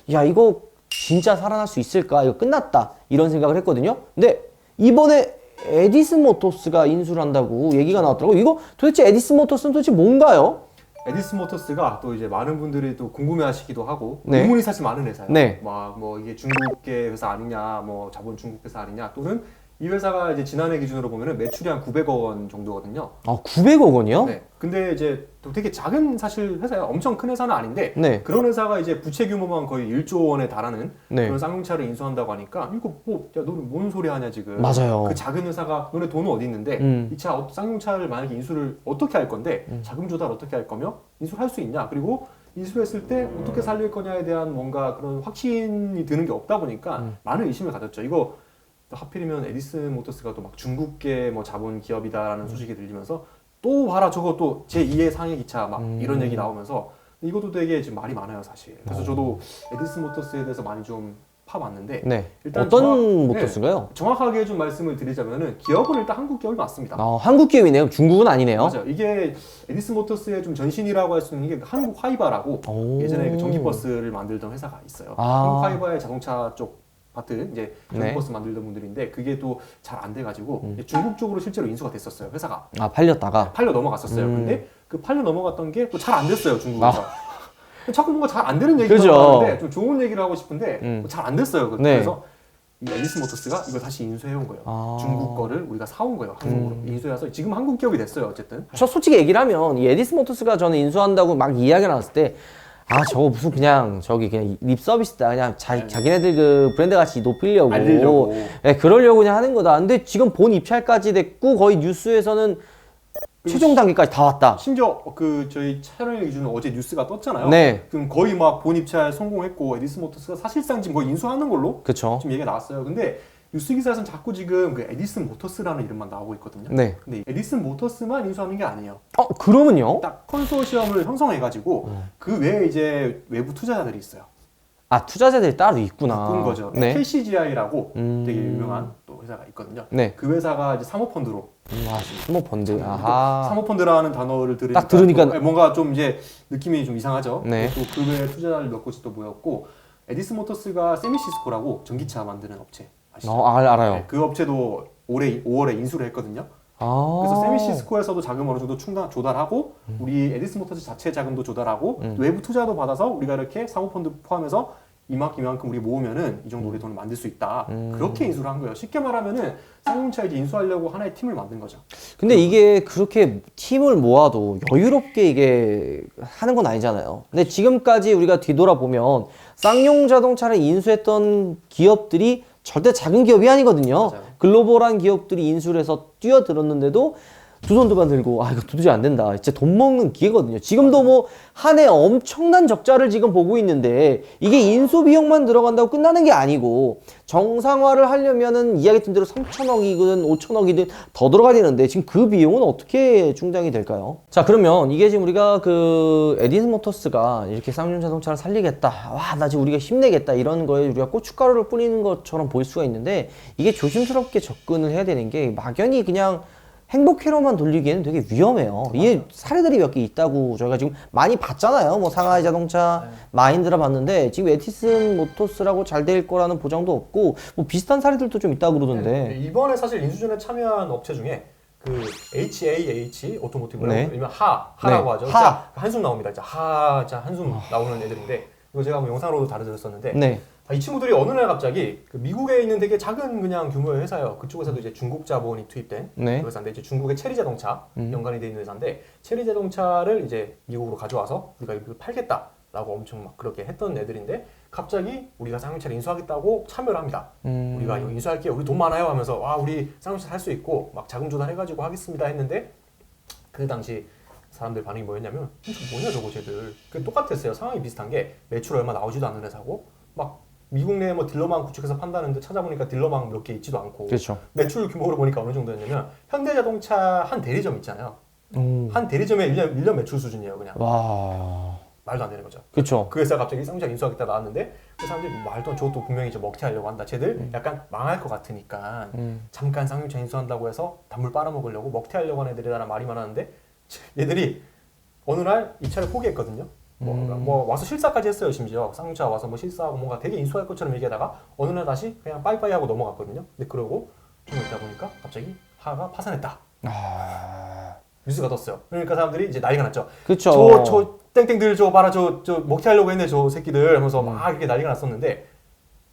야 이거 진짜 살아날 수 있을까? 이거 끝났다 이런 생각을 했거든요. 근데 이번에 에디슨 모터스가 인수를 한다고 얘기가 나왔더라고요. 이거 도대체 에디슨 모터스는 도대체 뭔가요? 에디슨 모터스가 또 이제 많은 분들이 또 궁금해하시기도 하고 네. 의문이 사실 많은 회사예요. 네. 막 뭐 이게 중국계 회사 아니냐, 뭐 자본 중국 회사 아니냐, 또는 이 회사가 이제 지난해 기준으로 보면은 매출이 한 900억 원 정도거든요. 아 900억 원이요? 네. 근데 이제 또 되게 작은 사실 회사예요. 엄청 큰 회사는 아닌데 네. 그런 회사가 이제 부채 규모만 거의 1조 원에 달하는 네. 그런 쌍용차를 인수한다고 하니까 이거 뭐 야 너는 뭔 소리 하냐 지금. 맞아요. 그 작은 회사가 너네 돈은 어디 있는데 이 차 쌍용차를 만약에 인수를 어떻게 할 건데 자금 조달 어떻게 할 거며 인수를 할 수 있냐 그리고 인수했을 때 어떻게 살릴 거냐에 대한 뭔가 그런 확신이 드는 게 없다 보니까 많은 의심을 가졌죠. 이거 하필이면 에디슨 모터스가 또 막 중국계 뭐 자본 기업이다라는 소식이 들리면서 또 봐라 저거 또 제2의 상해 기차 막 이런 얘기 나오면서 이것도 되게 지금 말이 많아요 사실. 그래서 저도 에디슨 모터스에 대해서 많이 좀 파봤는데 네. 일단 어떤 모터스인가요? 정확하게 좀 말씀을 드리자면은 기업은 일단 한국 기업이 맞습니다. 아, 한국 기업이네요. 중국은 아니네요. 맞아요. 이게 에디슨 모터스의 좀 전신이라고 할 수 있는 게 한국 화이바라고 오. 예전에 그 전기버스를 만들던 회사가 있어요. 아. 한국 화이바의 자동차 쪽 파트 이제 네. 경부버스 만들던 분들인데 그게 또 잘 안 돼가지고 중국 쪽으로 실제로 인수가 됐었어요 회사가. 아, 팔렸다가. 팔려 넘어갔었어요. 근데 그 팔려 넘어갔던 게 또 잘 안 됐어요 중국에서. 자꾸 뭔가 잘 안 되는 얘기를 그죠. 하는데 좀 좋은 얘기를 하고 싶은데 잘 안 됐어요. 네. 그래서 이 에디슨 모터스가 이걸 다시 인수해온 거예요. 아. 중국 거를 우리가 사온 거예요. 한국으로 인수해서 지금 한국 기업이 됐어요. 어쨌든. 저 솔직히 얘기를 하면 이 에디슨 모터스가 저는 인수한다고 막 이야기가 나왔을 때 아, 저거 무슨 그냥 저기 그냥 립 서비스다. 그냥 자기네들 그 브랜드 가치 높이려고. 알리려고. 네, 그러려고 그냥 하는 거다. 근데 지금 본 입찰까지 됐고 거의 뉴스에서는 최종 단계까지 다 왔다. 심지어 그 저희 촬영 기준으로 어제 뉴스가 떴잖아요. 네. 그럼 거의 막 본입찰 성공했고 에디슨 모터스가 사실상 지금 거의 인수하는 걸로 그쵸. 지금 얘기가 나왔어요. 근데 뉴스 기사에서는 자꾸 지금 그 에디슨 모터스라는 이름만 나오고 있거든요. 네. 근데 에디슨 모터스만 인수하는 게 아니에요. 그러면요? 딱 컨소시엄을 형성해가지고 그 외에 이제 외부 투자자들이 있어요. 아, 투자자들이 따로 있구나. 바꾼 거죠. 네. KCGI라고 되게 유명한 또 회사가 있거든요. 네. 그 회사가 이제 사모펀드로 스모펀드. 아하. 사모펀드라는 단어를 들으니까 딱 들으니까 또 뭔가 좀 이제 느낌이 좀 이상하죠. 네. 또 그 외에 투자자를 몇 곳이 또 모였고 에디슨 모터스가 세미시스코라고 전기차 만드는 업체 아시죠? 알아요. 네, 그 업체도 올해 5월에 인수를 했거든요. 아. 그래서 세미시스코에서도 자금 어느 정도 조달하고 우리 에디슨 모터스 자체 자금도 조달하고 외부 투자도 받아서 우리가 이렇게 사모펀드 포함해서 이만큼 우리 모으면은 이 정도 우리 돈을 만들 수 있다. 그렇게 인수를 한 거예요. 쉽게 말하면은 쌍용차 이제 인수하려고 하나의 팀을 만든 거죠. 근데 이게 그렇게 팀을 모아도 여유롭게 이게 하는 건 아니잖아요. 근데 지금까지 우리가 뒤돌아보면 쌍용 자동차를 인수했던 기업들이 절대 작은 기업이 아니거든요. 맞아요. 글로벌한 기업들이 인수를 해서 뛰어들었는데도 두 손 두 번 들고 이거 도저히 안 된다. 진짜 돈 먹는 기회거든요. 지금도 뭐 한 해 엄청난 적자를 지금 보고 있는데 이게 인수 비용만 들어간다고 끝나는 게 아니고 정상화를 하려면은 이야기했던 대로 3천억이든 5천억이든 더 들어가야 되는데 지금 그 비용은 어떻게 충당이 될까요? 자, 그러면 이게 지금 우리가 그 에디슨 모터스가 이렇게 쌍용 자동차를 살리겠다. 와, 나 지금 우리가 힘내겠다. 이런 거에 우리가 고춧가루를 뿌리는 것처럼 보일 수가 있는데 이게 조심스럽게 접근을 해야 되는 게 막연히 그냥 행복회로만 돌리기에는 되게 위험해요. 이게 사례들이 몇 개 있다고 저희가 지금 많이 봤잖아요. 뭐 상하이 자동차, 마인드라 봤는데 지금 에디슨 모터스라고 잘 될 거라는 보장도 없고 뭐 비슷한 사례들도 좀 있다고 그러던데. 네, 이번에 사실 인수전에 참여한 업체 중에 그 HAH 오토모티브라고 네. 일명 하라고 네, 하죠. 하. 자, 한숨 나옵니다. 자 한숨 나오는 애들인데 이거 제가 뭐 영상으로도 다뤄드렸었는데 네. 이 친구들이 어느 날 갑자기 그 미국에 있는 되게 작은 그냥 규모의 회사예요. 그쪽에서도 이제 중국 자본이 투입된 네. 그 회사인데 이제 중국의 체리 자동차 연관이 돼 있는 회사인데 체리 자동차를 이제 미국으로 가져와서 우리가 이걸 팔겠다라고 엄청 막 그렇게 했던 애들인데 갑자기 우리가 쌍용차를 인수하겠다고 참여를 합니다. 우리가 이거 인수할게요. 우리 돈 많아요 하면서 와 우리 쌍용차 살 수 있고 막 자금 조달해가지고 하겠습니다 했는데 그 당시 사람들 반응이 뭐였냐면 뭐냐 저거 쟤들 그 똑같았어요. 상황이 비슷한 게 매출 얼마 나오지도 않는 회사고 막 미국 내에 뭐 딜러망 구축해서 판다는데 찾아보니까 딜러망 몇 개 있지도 않고 그렇죠. 매출 규모를 보니까 어느 정도였냐면 현대자동차 한 대리점 있잖아요. 한 대리점의 1년 매출 수준이에요 그냥. 와. 말도 안 되는 거죠. 그렇죠. 그 회사가 갑자기 쌍용차 인수하겠다 나왔는데 그 사람들이 말도 안 저것도 분명히 저 먹튀하려고 한다. 쟤들 약간 망할 것 같으니까 잠깐 쌍용차 인수한다고 해서 단물 빨아먹으려고 먹튀하려고 하는 애들이라는 말이 많았는데 얘들이 어느 날 이 차를 포기했거든요. 뭐 와서 실사까지 했어요. 심지어 쌍용차 와서 뭐 실사하고 뭔가 되게 인수할 것처럼 얘기하다가 어느 날 다시 그냥 빠이빠이 하고 넘어갔거든요. 근데 그러고 좀 있다 보니까 갑자기 하가 파산했다. 뉴스가 떴어요. 그러니까 사람들이 이제 난리가 났죠. 그쵸. 저 땡땡들 저 봐라 저 먹튀하려고 했네 저 새끼들 하면서 막 이렇게 난리가 났었는데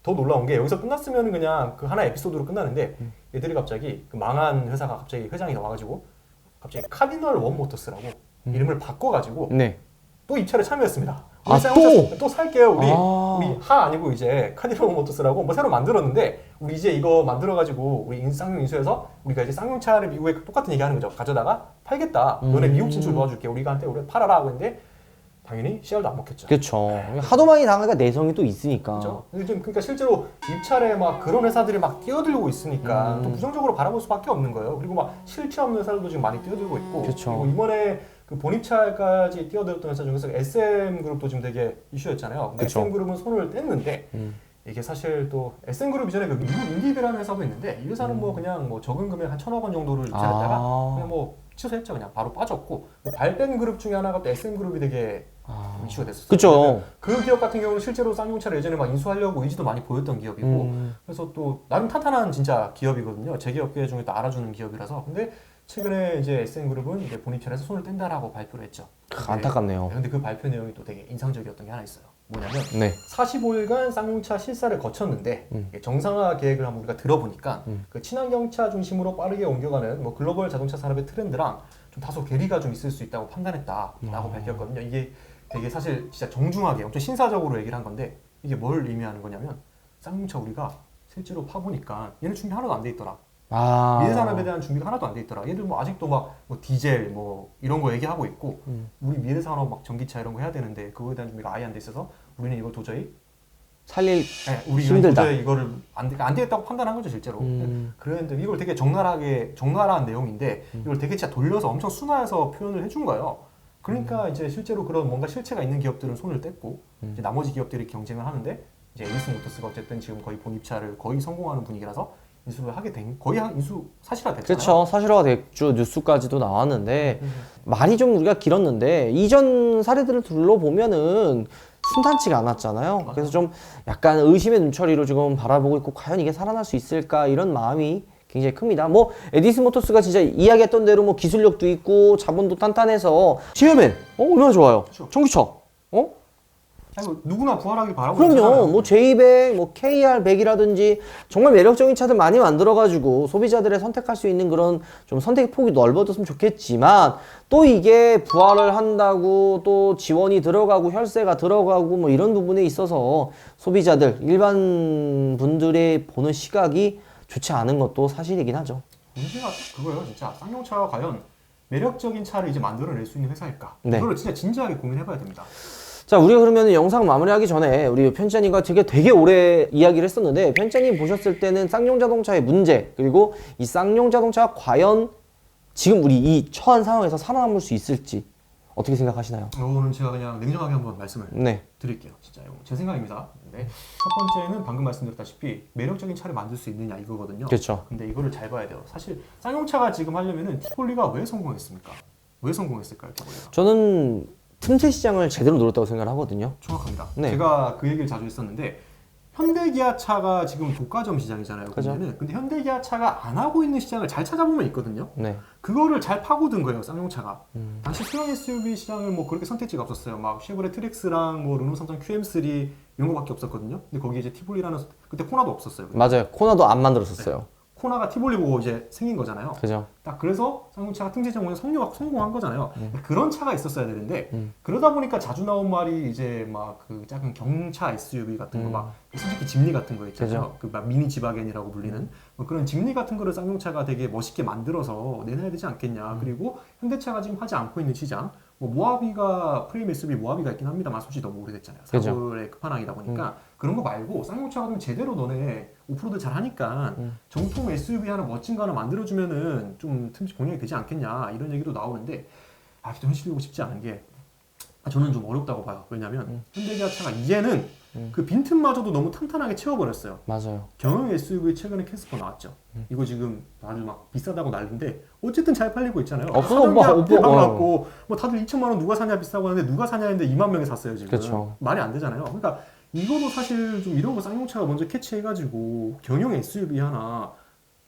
더 놀라운 게 여기서 끝났으면 그냥 그 하나의 에피소드로 끝나는데 얘들이 갑자기 그 망한 회사가 갑자기 회장이 나와가지고 갑자기 카디널 원모터스라고 이름을 바꿔가지고 네. 또 입찰에 참여했습니다. 아, 또 살게요. 우리 아. 우리 하 아니고 이제 카디널 원모터스라고 뭐 새로 만들었는데 우리 이제 이거 만들어가지고 우리 쌍용 인수해서 우리가 이제 쌍용차를 미국에 똑같은 얘기하는 거죠. 가져다가 팔겠다. 너네 미국 진출 도와줄게. 우리 팔아라 하고 했는데 당연히 씨알도 안 먹혔죠. 그렇죠. 하도 많이 당하니까 내성이 또 있으니까. 그렇죠. 그러니까 실제로 입찰에 막 그런 회사들이 막 뛰어들고 있으니까 또 부정적으로 바라볼 수밖에 없는 거예요. 그리고 막 실체 없는 회사들도 지금 많이 뛰어들고 있고. 그쵸. 그리고 이번에 그 본입찰까지 뛰어들었던 회사 중에서 SM그룹도 지금 되게 이슈였잖아요. 근데 그쵸. SM그룹은 손을 뗐는데 이게 사실 또 SM그룹 이전에 그 미국 인디비라는 회사도 있는데 이 회사는 뭐 그냥 뭐 적은 금액 한 1,000억 원 정도를 입찰했다가 그냥 뭐 취소했죠. 그냥 바로 빠졌고 발뺀 그룹 중에 하나가 또 SM 그룹이 되게 이슈가 됐었어요. 그쵸. 그 기업 같은 경우는 실제로 쌍용차를 예전에 막 인수하려고 의지도 많이 보였던 기업이고 그래서 또 나름 탄탄한 진짜 기업이거든요. 제기업계 중에 또 알아주는 기업이라서. 근데 최근에 이제 SM그룹은 이제 본입찰에서 손을 뗀다라고 발표를 했죠. 안타깝네요. 근데 그 발표 내용이 또 되게 인상적이었던 게 하나 있어요. 뭐냐면 네. 45일간 쌍용차 실사를 거쳤는데 정상화 계획을 한번 우리가 들어보니까 그 친환경차 중심으로 빠르게 옮겨가는 뭐 글로벌 자동차 산업의 트렌드랑 좀 다소 괴리가 좀 있을 수 있다고 판단했다라고 밝혔거든요. 이게 되게 사실 진짜 정중하게 엄청 신사적으로 얘기를 한 건데 이게 뭘 의미하는 거냐면 쌍용차 우리가 실제로 파보니까 얘는 준비 하나도 안 돼 있더라. 미래 산업에 대한 준비가 하나도 안 돼 있더라. 얘들 뭐 아직도 막 뭐 디젤 뭐 이런 거 얘기하고 있고 우리 미래 산업 막 전기차 이런 거 해야 되는데 그거에 대한 준비가 아예 안 돼 있어서 우리는 이걸 도저히 살릴 우리 힘들다. 도저히 이거를 안 되겠다고 판단한 거죠 실제로. 그런데 이걸 되게 적나라한 내용인데 이걸 되게 진짜 돌려서 엄청 순화해서 표현을 해준 거예요. 그러니까 이제 실제로 그런 뭔가 실체가 있는 기업들은 손을 뗐고 이제 나머지 기업들이 경쟁을 하는데 이제 에디슨 모터스가 어쨌든 지금 거의 본입찰을 거의 성공하는 분위기라서 인수를 하게 된 거의 인수 사실화 됐잖아요. 그렇죠. 사실화가 됐죠. 뉴스까지도 나왔는데 말이 좀 우리가 길었는데 이전 사례들을 둘러보면은 순탄치가 않았잖아요. 그래서 좀 약간 의심의 눈초리로 지금 바라보고 있고 과연 이게 살아날 수 있을까 이런 마음이 굉장히 큽니다. 뭐 에디슨 모터스가 진짜 이야기했던 대로 뭐 기술력도 있고 자본도 탄탄해서 체어맨 얼마나 좋아요. 그쵸. 전기차 아니, 뭐 누구나 구하라길 바라고 그럼요. 있잖아요. 뭐 J100, 뭐 KR100이라든지 정말 매력적인 차들 많이 만들어가지고 소비자들의 선택할 수 있는 그런 좀 선택 폭이 넓어졌으면 좋겠지만 또 이게 부활을 한다고 또 지원이 들어가고 혈세가 들어가고 뭐 이런 부분에 있어서 소비자들, 일반 분들의 보는 시각이 좋지 않은 것도 사실이긴 하죠. 문제가 그거예요. 진짜 쌍용차가 과연 매력적인 차를 이제 만들어낼 수 있는 회사일까? 네. 이거를 진짜 진지하게 고민해봐야 됩니다. 자, 우리가 그러면 영상 마무리하기 전에 우리 편집자님과 되게 오래 이야기를 했었는데 편집자님 보셨을 때는 쌍용 자동차의 문제 그리고 이 쌍용 자동차가 과연 지금 우리 이 처한 상황에서 살아남을 수 있을지 어떻게 생각하시나요? 이거는 제가 그냥 냉정하게 한번 말씀을 네, 드릴게요. 진짜 이거 제 생각입니다. 네. 첫 번째는 방금 말씀드렸다시피 매력적인 차를 만들 수 있느냐 이거거든요. 그렇죠. 근데 이거를 잘 봐야 돼요. 사실 쌍용차가 지금 하려면은 티볼리가 왜 성공했습니까? 왜 성공했을까요, 티볼리가? 저는 틈새 시장을 제대로 노렸다고 생각을 하거든요. 정확합니다. 네. 제가 그 얘기를 자주 했었는데 현대기아차가 지금 독과점 시장이잖아요. 그죠. 근데 현대기아차가 안 하고 있는 시장을 잘 찾아보면 있거든요. 네, 그거를 잘 파고든 거예요, 쌍용차가. 당시 소형 SUV 시장을 뭐 그렇게 선택지가 없었어요. 막 쉐보레 트렉스랑 뭐 르노 삼성 QM3 이런 거밖에 없었거든요. 근데 거기에 이제 티볼리라는 그때 코나도 없었어요. 맞아요. 코나도 안 만들었었어요. 코나가 티볼리 보고 이제 생긴 거잖아요. 그죠. 딱 그래서 쌍용차가 틈새정원에 성공한 거잖아요. 그런 차가 있었어야 되는데 그러다 보니까 자주 나온 말이 이제 막 그 작은 경차 SUV 같은 거 막 솔직히 짐니 같은 거 있잖아요. 그 막 미니 지바겐이라고 불리는 뭐 그런 짐니 같은 거를 쌍용차가 되게 멋있게 만들어서 내놔야 되지 않겠냐. 그리고 현대차가 지금 하지 않고 있는 시장 뭐 모하비가 프레임 SUV 모하비가 있긴 합니다만 솔직히 너무 오래됐잖아요. 그죠. 사고의 끝판왕이다 보니까 그런 거 말고 쌍용차가 좀 제대로 너네 오프로드 잘 하니까 정통 SUV 하나 멋진 거 하나 만들어주면은 좀 틈새 공략이 되지 않겠냐 이런 얘기도 나오는데 아직도 현실이고 싶지 않은 게 저는 좀 어렵다고 봐요. 왜냐면 현대기아차가 이제는 그 빈틈마저도 너무 탄탄하게 채워버렸어요. 맞아요. 경영 SUV 최근에 캐스퍼 나왔죠. 이거 지금 아주 막 비싸다고 난리인데 어쨌든 잘 팔리고 있잖아요. 없어, 오빠. 대박 났고 뭐 다들 2천만 원 누가 사냐 비싸고 하는데 누가 사냐 했는데 2만 명이 샀어요 지금. 그쵸. 말이 안 되잖아요. 그러니까 이거도 사실 좀 이런 거 쌍용차가 먼저 캐치해가지고 경영 SUV 하나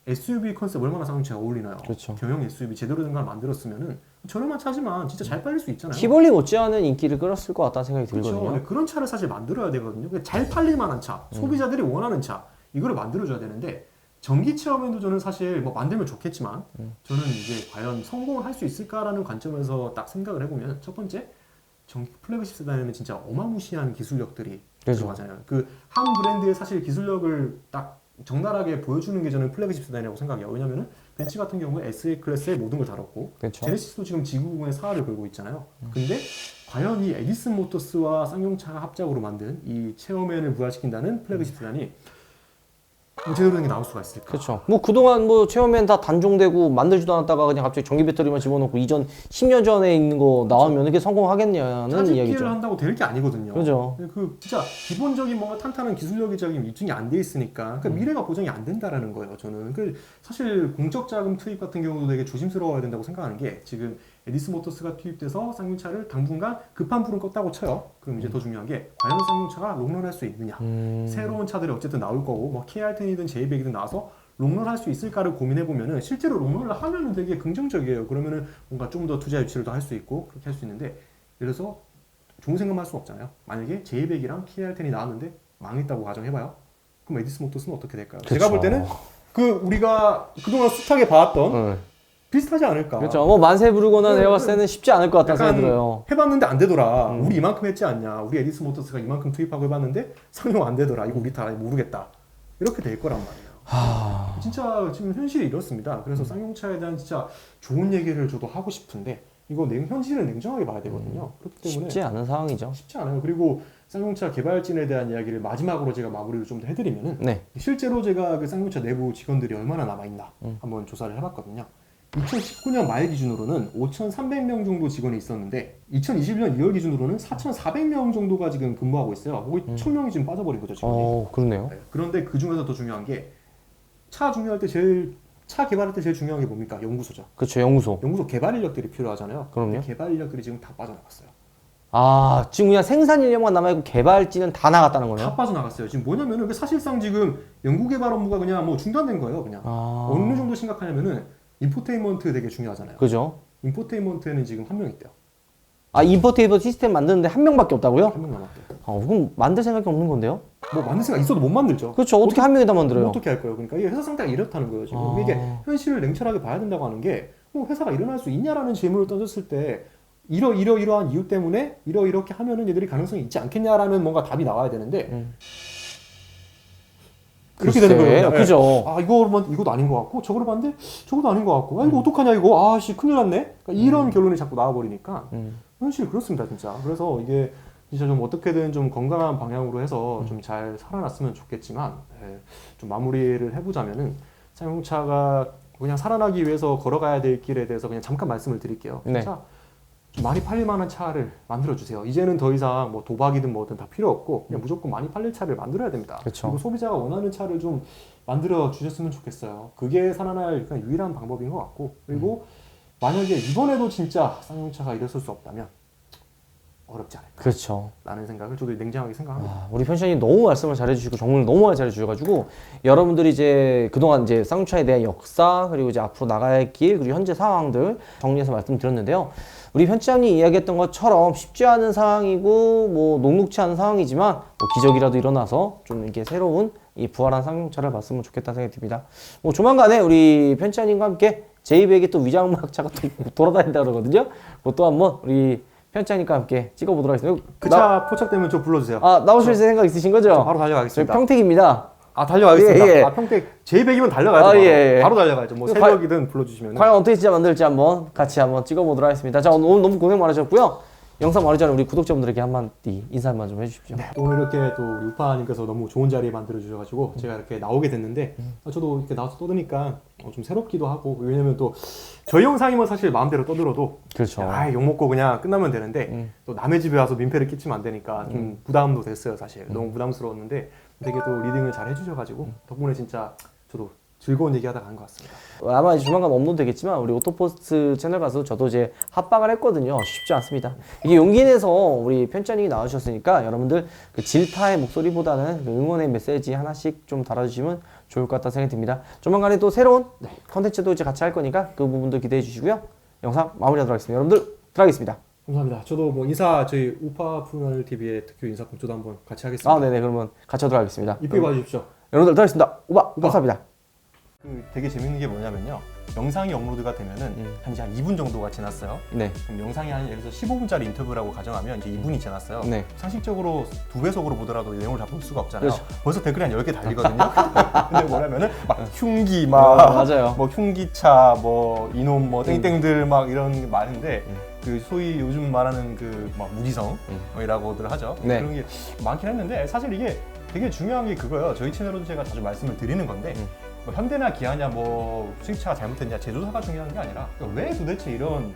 SUV 컨셉 얼마나 쌍용차가 어울리나요? 그렇죠. 경영 SUV 제대로 된 걸 만들었으면은 저렴한 차지만 진짜 잘 팔릴 수 있잖아요. 티볼리 못지않은 인기를 끌었을 것 같다는 생각이 그렇죠. 들거든요. 네, 그런 차를 사실 만들어야 되거든요. 그러니까 잘 팔릴 만한 차, 소비자들이 원하는 차 이거를 만들어줘야 되는데 전기 체험에도 저는 사실 뭐 만들면 좋겠지만 저는 이제 과연 성공을 할 수 있을까라는 관점에서 딱 생각을 해보면 첫 번째 전기 플래그십 세단에는 진짜 어마무시한 기술력들이 그렇죠. 들어가잖아요. 그 한 브랜드의 사실 기술력을 딱 적나라하게 보여주는 게 저는 플래그십 세단이라고 생각해요. 왜냐면은 벤츠 같은 경우에 SA 클래스의 모든 걸 다뤘고 그렇죠. 제네시스도 지금 지구군의 사활을 걸고 있잖아요. 근데 과연 이 에디슨 모터스와 쌍용차가 합작으로 만든 이 체어맨을 부활시킨다는 플래그십 세단이 뭐 제대로 된 게 나올 수가 있을까? 그렇죠. 뭐 그동안 뭐 체험엔 다 단종되고 만들지도 않았다가 그냥 갑자기 전기 배터리만 집어넣고 이전 10년 전에 있는 거 나오면 이게 성공하겠냐는 차집기를 이야기죠. 한다고 될 게 아니거든요. 그죠. 그 진짜 기본적인 뭔가 탄탄한 기술력적인 입증이 안 돼 있으니까 그러니까 미래가 보장이 안 된다라는 거예요. 저는 그 사실 공적 자금 투입 같은 경우도 되게 조심스러워야 된다고 생각하는 게 지금 에디슨 모터스가 투입돼서 쌍용차를 당분간 급한 불은 껐다고 쳐요. 그럼 이제 더 중요한 게 과연 쌍용차가 롱런할 수 있느냐. 새로운 차들이 어쨌든 나올 거고 뭐 KR10이든 J100이든 나와서 롱런할 수 있을까를 고민해 보면은 실제로 롱런을 하면은 되게 긍정적이에요. 그러면은 뭔가 좀 더 투자 유치를 더 할 수 있고 그렇게 할 수 있는데 예를 들어서 좋은 생각만 할 수는 없잖아요. 만약에 J100이랑 KR10이 나왔는데 망했다고 가정해봐요. 그럼 에디슨 모터스는 어떻게 될까요? 그쵸. 제가 볼 때는 그 우리가 그동안 숱하게 봐왔던 비슷하지 않을까. 그렇죠. 뭐 만세 부르거나 네, 내가 봤을 때는 쉽지 않을 것 같다는 생각이 들어요. 해봤는데 안 되더라. 우리 이만큼 했지 않냐. 우리 에디슨 모터스가 이만큼 투입하고 해봤는데 상용 안 되더라. 이거 우리 다 모르겠다. 이렇게 될 거란 말이에요. 진짜 지금 현실이 이렇습니다. 그래서 쌍용차에 대한 진짜 좋은 얘기를 저도 하고 싶은데 이거 현실은 냉정하게 봐야 되거든요. 그렇기 때문에 쉽지 않은 상황이죠. 쉽지 않아요. 그리고 쌍용차 개발진에 대한 이야기를 마지막으로 제가 마무리를 좀 더 해드리면은 네. 실제로 제가 그 쌍용차 내부 직원들이 얼마나 남아있나 한번 조사를 해봤거든요. 2019년 말 기준으로는 5,300명 정도 직원이 있었는데 2021년 2월 기준으로는 4,400명 정도가 지금 근무하고 있어요. 거의 1,000명이 지금 빠져버린 거죠, 직원이. 그렇네요. 네. 그런데 그 중에서 더 중요한 게 차 개발할 때 제일 중요한 게 뭡니까? 연구소죠. 그렇죠. 연구소. 연구소 개발 인력들이 필요하잖아요. 그럼요. 근데 개발 인력들이 지금 다 빠져나갔어요. 아, 지금 그냥 생산 인력만 남아있고 개발진은 다 나갔다는 거네요. 다 빠져나갔어요. 지금 뭐냐면은 사실상 지금 연구개발 업무가 그냥 뭐 중단된 거예요. 그냥 어느 정도 심각하냐면은 인포테인먼트 되게 중요하잖아요. 그죠. 인포테인먼트에는 지금 한 명 있대요. 아, 인포테이블 시스템 만드는데 한 명밖에 없다고요? 한 명 남았대요. 그럼 만들 생각이 없는 건데요? 뭐 만들 생각 있어도 못 만들죠. 그렇죠. 어떻게 한 명이 다 만들어요? 어떻게 할 거예요? 그러니까 이게 회사 상태가 이렇다는 거예요. 지금 이게 현실을 냉철하게 봐야 된다고 하는 게 회사가 일어날 수 있냐라는 질문을 던졌을 때 이러이러한 이유 때문에 이렇게 하면은 얘들이 가능성이 있지 않겠냐라는 뭔가 답이 나와야 되는데 그렇게 되는 거예요. 그죠. 아 이것도 아닌 것 같고 저거를 봤는데 저것도 아닌 것 같고 이거 어떡하냐 이거 아씨 큰일 났네. 그러니까 이런 결론이 자꾸 나와버리니까 현실이 그렇습니다 진짜. 그래서 이게 진짜 좀 어떻게든 좀 건강한 방향으로 해서 좀 잘 살아났으면 좋겠지만 좀 마무리를 해보자면은 쌍용차가 그냥 살아나기 위해서 걸어가야 될 길에 대해서 그냥 잠깐 말씀을 드릴게요. 네. 자, 좀 많이 팔릴 만한 차를 만들어 주세요. 이제는 더 이상 뭐 도박이든 뭐든 다 필요 없고 그냥 무조건 많이 팔릴 차를 만들어야 됩니다. 그쵸. 그리고 소비자가 원하는 차를 좀 만들어 주셨으면 좋겠어요. 그게 살아날 그냥 유일한 방법인 것 같고 그리고 만약에 이번에도 진짜 쌍용차가 이랬을 수 없다면 어렵지 않을까 그렇죠. 라는 생각을 저도 냉정하게 생각합니다. 우리 편집장님 너무 말씀을 잘해주시고 정리를 너무 많이 잘해주셔가지고 여러분들이 이제 그동안 이제 쌍용차에 대한 역사 그리고 이제 앞으로 나가야 할 길 그리고 현재 상황들 정리해서 말씀드렸는데요. 우리 편집장님이 이야기했던 것처럼 쉽지 않은 상황이고 뭐 녹록치 않은 상황이지만 뭐 기적이라도 일어나서 좀 이렇게 새로운 이 부활한 쌍용차를 봤으면 좋겠다는 생각이 듭니다. 뭐 조만간에 우리 편집장님과 함께 제200의 또 위장막차가 또 돌아다닌다 그러거든요. 뭐 또 한번 우리 편집장님과 함께 찍어보도록 하겠습니다. 그 차 포착되면 저 불러주세요. 나오실 생각 있으신 거죠? 바로 저희 달려가겠습니다. 평택입니다. 달려가겠습니다. 예, 예. 평택 J100이면 달려가야죠. 예, 예. 바로 달려가야죠. 뭐 새벽이든 불러주시면. 과연 어떻게 진짜 만들지 한번 같이 한번 찍어보도록 하겠습니다. 자, 오늘 너무 고생 많으셨고요. 영상 마무리 전에 우리 구독자분들에게 한마디 인사 한번 좀 해주십시오. 네, 오늘 이렇게 또 우리 우파님께서 너무 좋은 자리 만들어 주셔가지고 제가 이렇게 나오게 됐는데 저도 이렇게 나와서 떠드니까 좀 새롭기도 하고 왜냐면 또 저희 영상이면 사실 마음대로 떠들어도 그렇죠. 욕먹고 그냥 끝나면 되는데 또 남의 집에 와서 민폐를 끼치면 안 되니까 좀 부담도 됐어요 사실. 너무 부담스러웠는데 되게 또 리딩을 잘 해주셔가지고 덕분에 진짜 저도 즐거운 얘기하다 간 것 같습니다. 아마 이제 조만간 업로드 되겠지만 우리 오토포스트 채널 가서 저도 이제 합방을 했거든요. 쉽지 않습니다. 이게 용기 내서 우리 편집장님이 나와주셨으니까 여러분들 그 질타의 목소리보다는 그 응원의 메시지 하나씩 좀 달아주시면 좋을 것 같다는 생각이 듭니다. 조만간에 또 새로운 컨텐츠도 이제 같이 할 거니까 그 부분도 기대해 주시고요. 영상 마무리하도록 하겠습니다. 여러분들 들어가겠습니다. 감사합니다. 저도 뭐 인사 저희 우파 프로널 TV의 특유 인사품 저도 한번 같이 하겠습니다. 네네. 그러면 같이 하도록 하겠습니다. 이쁘게 봐주십시오. 여러분들 들어가겠습니다. 오바 감사합니다. 되게 재밌는 게 뭐냐면요. 영상이 업로드가 되면은 한 2분 정도가 지났어요. 네. 그럼 영상이 한 예를 들어서 15분짜리 인터뷰라고 가정하면 이제 2분이 지났어요. 네. 상식적으로 2배속으로 보더라도 내용을 다 볼 수가 없잖아요. 그렇죠. 벌써 댓글이 한 10개 달리거든요. 근데 뭐냐면은 막 흉기 맞아요. 뭐 흉기차 뭐 이놈 뭐 땡땡들 막 이런 게 많은데 그 소위 요즘 말하는 그 막 무지성이라고들 하죠. 네. 그런 게 많긴 했는데 사실 이게 되게 중요한 게 그거예요. 저희 채널에도 제가 자주 말씀을 드리는 건데 뭐 현대나 기아냐 뭐 수입차가 잘못됐냐 제조사가 중요한 게 아니라 왜 도대체 이런